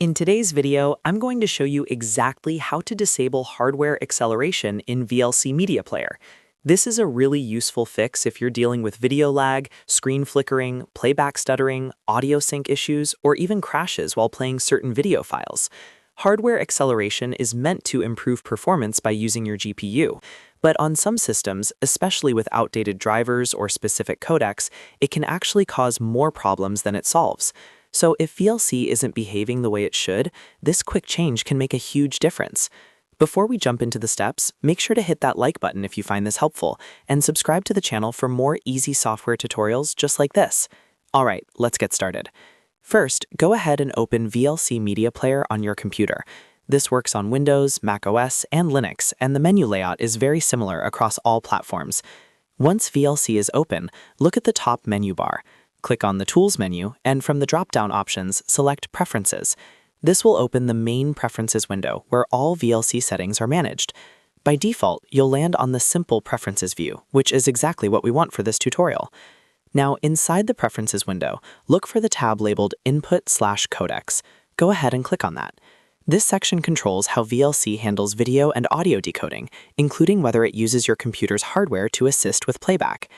In today's video, I'm going to show you exactly how to disable hardware acceleration in VLC Media Player. This is a really useful fix if you're dealing with video lag, screen flickering, playback stuttering, audio sync issues, or even crashes while playing certain video files. Hardware acceleration is meant to improve performance by using your GPU, but on some systems, especially with outdated drivers or specific codecs, it can actually cause more problems than it solves. So if VLC isn't behaving the way it should, this quick change can make a huge difference. Before we jump into the steps, make sure to hit that like button if you find this helpful, and subscribe to the channel for more easy software tutorials just like this. Alright, let's get started. First, go ahead and open VLC Media Player on your computer. This works on Windows, macOS, and Linux, and the menu layout is very similar across all platforms. Once VLC is open, look at the top menu bar. Click on the Tools menu, and from the drop-down options, select Preferences. This will open the main Preferences window, where all VLC settings are managed. By default, you'll land on the Simple Preferences view, which is exactly what we want for this tutorial. Now, inside the Preferences window, look for the tab labeled Input/Codecs. Go ahead and click on that. This section controls how VLC handles video and audio decoding, including whether it uses your computer's hardware to assist with playback.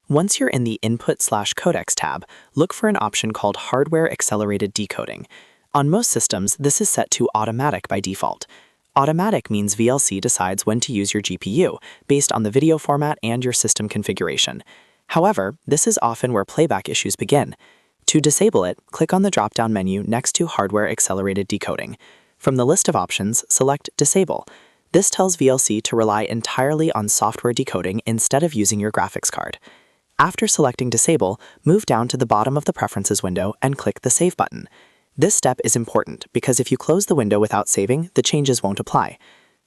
Once you're in the Input/Codecs tab, look for an option called Hardware Accelerated Decoding. On most systems, this is set to Automatic by default. Automatic means VLC decides when to use your GPU, based on the video format and your system configuration. However, this is often where playback issues begin. To disable it, click on the drop-down menu next to Hardware Accelerated Decoding. From the list of options, select Disable. This tells VLC to rely entirely on software decoding instead of using your graphics card. After selecting Disable, move down to the bottom of the Preferences window and click the Save button. This step is important because if you close the window without saving, the changes won't apply.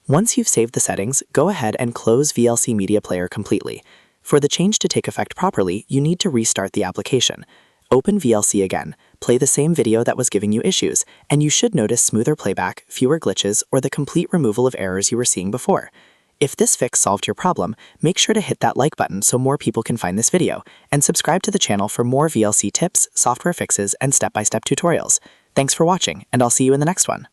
Once you've saved the settings, go ahead and close VLC Media Player completely. For the change to take effect properly, you need to restart the application. Open VLC again, play the same video that was giving you issues, and you should notice smoother playback, fewer glitches, or the complete removal of errors you were seeing before. If this fix solved your problem, make sure to hit that like button so more people can find this video, and subscribe to the channel for more VLC tips, software fixes, and step-by-step tutorials. Thanks for watching, and I'll see you in the next one.